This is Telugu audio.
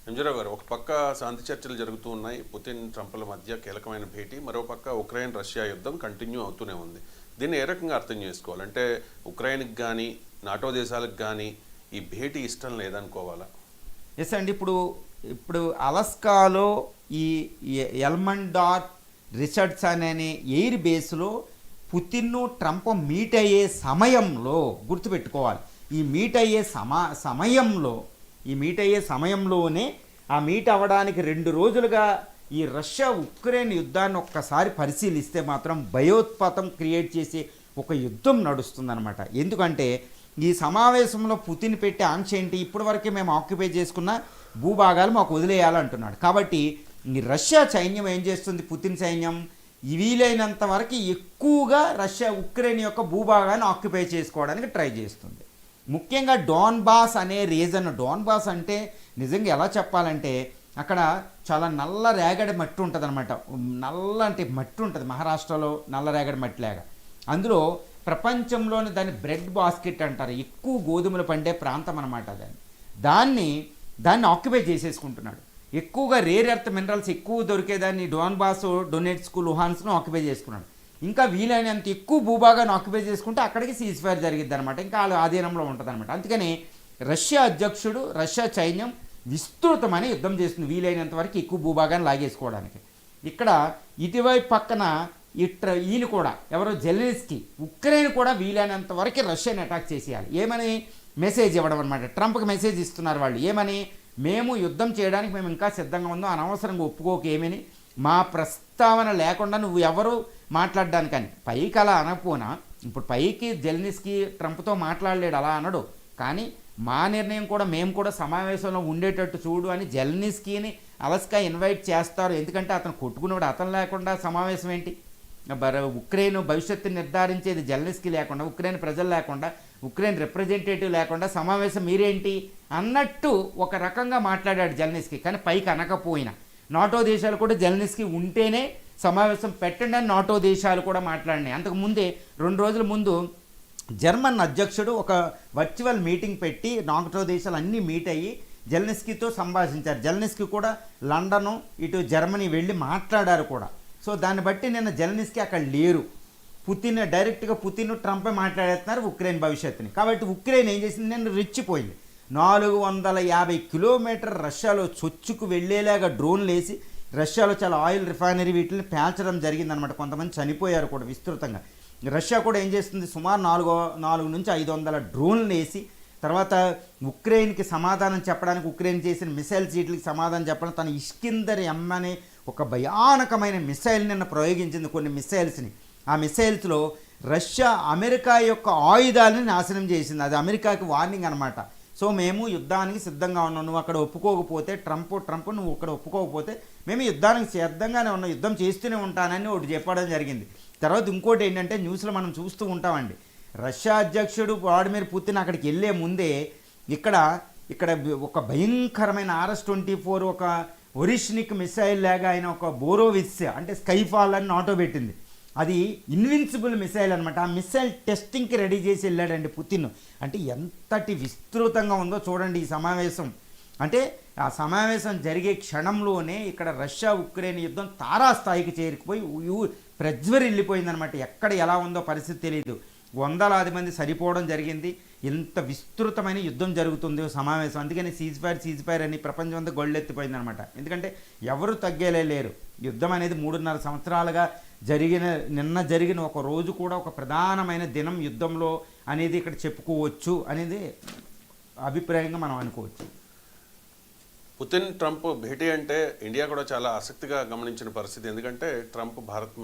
ఎంజరావు గారు, ఒక పక్క శాంతి చర్చలు జరుగుతూ ఉన్నాయి, పుతిన్ ట్రంప్ల మధ్య కీలకమైన భేటీ, మరో పక్క ఉక్రెయిన్ రష్యా యుద్ధం కంటిన్యూ అవుతూనే ఉంది. దీన్ని ఏ రకంగా అర్థం చేసుకోవాలి? అంటే ఉక్రెయిన్కి కానీ నాటో దేశాలకు కానీ ఈ భేటీ ఇష్టం లేదనుకోవాలా? ఎస్ అండి. ఇప్పుడు అలస్కాలో ఈ ఎల్మండార్ రిచర్డ్స్ అనే ఎయిర్ బేస్లో పుతిన్ను ట్రంప్ మీట్ అయ్యే సమయంలో గుర్తుపెట్టుకోవాలి, ఈ మీట్ అయ్యే సమయంలోనే ఆ మీట్ అవ్వడానికి 2 రోజులుగా ఈ రష్యా ఉక్రెయిన్ యుద్ధాన్ని ఒక్కసారి పరిశీలిస్తే మాత్రం భయోత్పాతం క్రియేట్ చేసే ఒక యుద్ధం నడుస్తుందన్నమాట. ఎందుకంటే ఈ సమావేశంలో పుతిన్ పెట్టే ఆంక్ష ఏంటి? ఇప్పటివరకే మేము ఆక్యుపై చేసుకున్న భూభాగాలు మాకు వదిలేయాలంటున్నాడు. కాబట్టి ఈ రష్యా సైన్యం ఏం చేస్తుంది? పుతిన్ సైన్యం వీలైనంత వరకు ఎక్కువగా రష్యా ఉక్రెయిన్ యొక్క భూభాగాన్ని ఆక్యుపై చేసుకోవడానికి ట్రై చేస్తుంది. ముఖ్యంగా డోన్బాస్ అనే రీజన్. డోన్బాస్ అంటే నిజంగా ఎలా చెప్పాలంటే అక్కడ చాలా నల్ల రేగడి మట్టి ఉంటుంది అనమాట. నల్లంటి మట్టి ఉంటుంది మహారాష్ట్రలో, నల్ల రేగడి మట్టి లాగా. అందులో ప్రపంచంలోని దాన్ని బ్రెడ్ బాస్కెట్ అంటారు, ఎక్కువ గోధుమలు పండే ప్రాంతం అనమాట. దాన్ని ఆక్యుపై చేసేసుకుంటున్నాడు. ఎక్కువగా రేర్ ఎర్త్ మినరల్స్ ఎక్కువ దొరికేదాన్ని డోన్బాస్, డొనెట్స్క్, లుహాన్స్ను ఆక్యుపై చేసుకున్నాడు. ఇంకా వీలైనంత ఎక్కువ భూభాగాన్ని ఆక్యుపై చేసుకుంటే అక్కడికి సీజ్ ఫైర్ జరిగిద్ది అనమాట. ఇంకా వాళ్ళ ఆధీనంలో ఉంటుంది అనమాట. అందుకని రష్యా అధ్యక్షుడు, రష్యా సైన్యం విస్తృతమైన యుద్ధం చేస్తుంది వీలైనంత వరకు ఎక్కువ భూభాగాన్ని లాగేసుకోవడానికి. ఇక్కడ ఇటువైపు పక్కన ఈయన కూడా ఎవరో జెలెన్స్కీ, ఉక్రెయిన్ కూడా వీలైనంత వరకు రష్యాని అటాక్ చేసేయాలి. ఏమని మెసేజ్ ఇవ్వడం అనమాట. ట్రంప్కి మెసేజ్ ఇస్తున్నారు వాళ్ళు. ఏమని? మేము యుద్ధం చేయడానికి మేము ఇంకా సిద్ధంగా ఉందో, అనవసరంగా ఒప్పుకోకేమని, మా ప్రస్తావన లేకుండా నువ్వు ఎవరు మాట్లాడడానికని. పైకి అలా అనకపోనా, ఇప్పుడు పైకి జెలెన్స్కీ ట్రంప్తో మాట్లాడలేడు, అలా అనడు. కానీ మా నిర్ణయం కూడా మేము కూడా సమావేశంలో ఉండేటట్టు చూడు అని జెలెన్స్కీని అలస్కా ఇన్వైట్ చేస్తారు. ఎందుకంటే అతను కొట్టుకునేవాడు, అతను లేకుండా సమావేశం ఏంటి? ఉక్రెయిన్ భవిష్యత్తు నిర్ధారించేది జెలెన్స్కీ లేకుండా, ఉక్రెయిన్ ప్రజలు లేకుండా, ఉక్రెయిన్ రిప్రజెంటేటివ్ లేకుండా సమావేశం మీరేంటి అన్నట్టు ఒక రకంగా మాట్లాడాడు జెలెన్స్కీ. కానీ పైకి అనకపోయినా నాటో దేశాలు కూడా జెలెన్స్కీ ఉంటేనే సమావేశం పెట్టండి అని నాటో దేశాలు కూడా మాట్లాడినాయి. అంతకుముందే 2 రోజుల ముందు జర్మన్ అధ్యక్షుడు ఒక వర్చువల్ మీటింగ్ పెట్టి నాటో దేశాలు అన్నీ మీట్ అయ్యి జెలెన్స్కీతో సంభాషించారు. జెలెన్స్కీ కూడా లండను, ఇటు జర్మనీ వెళ్ళి మాట్లాడారు కూడా. సో దాన్ని బట్టి నిన్న జెలెన్స్కీ అక్కడ లేరు. డైరెక్ట్గా పుతిన్ ట్రంపే మాట్లాడేస్తున్నారు ఉక్రెయిన్ భవిష్యత్తుని. కాబట్టి ఉక్రెయిన్ ఏం చేసింది? నిన్న రెచ్చిపోయింది. 450 కిలోమీటర్ రష్యాలో చొచ్చుకు వెళ్ళేలాగా డ్రోన్లు వేసి రష్యాలో చాలా ఆయిల్ రిఫైనరీ వీటిని పేల్చడం జరిగిందనమాట. కొంతమంది చనిపోయారు కూడా విస్తృతంగా. రష్యా కూడా ఏం చేస్తుంది? సుమారు 400 నుంచి 500 డ్రోన్లు వేసి తర్వాత ఉక్రెయిన్కి సమాధానం చెప్పడానికి, ఉక్రెయిన్ చేసిన మిసైల్స్ వీటికి సమాధానం చెప్పడం, తన ఇష్కిందర్ ఎం అనే ఒక భయానకమైన మిసైల్ నిన్న ప్రయోగించింది, కొన్ని మిసైల్స్ని. ఆ మిసైల్స్లో రష్యా అమెరికా యొక్క ఆయుధాలని నాశనం చేసింది. అది అమెరికాకి వార్నింగ్ అనమాట. సో మేము యుద్ధానికి సిద్ధంగా ఉన్నాం, నువ్వు అక్కడ ఒప్పుకోకపోతే ట్రంప్ నువ్వు అక్కడ ఒప్పుకోకపోతే మేము యుద్ధానికి సిద్ధంగానే ఉన్నాం, యుద్ధం చేస్తూనే ఉంటానని ఒకటి చెప్పడం జరిగింది. తర్వాత ఇంకోటి ఏంటంటే న్యూస్లో మనం చూస్తూ ఉంటామండి, రష్యా అధ్యక్షుడు వ్లాడిమిర్ పుతిన్ అక్కడికి వెళ్ళే ముందే ఇక్కడ ఒక భయంకరమైన RS-24 ఒక ఒరిష్నిక్ మిసైల్ లాగా ఆయన ఒక బోరోవిస్ అంటే స్కైఫాల్ అని నాటో పెట్టింది. అది ఇన్విన్సిబుల్ మిసైల్ అనమాట. ఆ మిసైల్ టెస్టింగ్కి రెడీ చేసి వెళ్ళాడండి పుతిన్. అంటే ఎంతటి విస్తృతంగా ఉందో చూడండి ఈ సమావేశం. అంటే ఆ సమావేశం జరిగే క్షణంలోనే ఇక్కడ రష్యా ఉక్రెయిన్ యుద్ధం తారాస్థాయికి చేరుకుపోయి ప్రజ్వరిల్లిపోయిందనమాట. ఎక్కడ ఎలా ఉందో పరిస్థితి తెలియదు. వందలాది మంది సరిపోవడం జరిగింది. ఎంత విస్తృతమైన యుద్ధం జరుగుతుంది సమావేశం. అందుకని సీజ్ ఫైర్ అని ప్రపంచం అంతా గొళ్ళెత్తిపోయిందనమాట. ఎందుకంటే ఎవరు తగ్గేలే లేరు. యుద్ధం అనేది 3.5 సంవత్సరాలుగా నిన్న జరిగిన ఒక రోజు కూడా ఒక ప్రధానమైన దినం యుద్ధంలో అనేది ఇక్కడ చెప్పుకోవచ్చు అనేది అభిప్రాయంగా మనం అనుకోవచ్చు. పుతిన్ ట్రంప్ భేటీ అంటే ఇండియా కూడా చాలా ఆసక్తిగా గమనించిన పరిస్థితి. ఎందుకంటే ట్రంప్ భారత్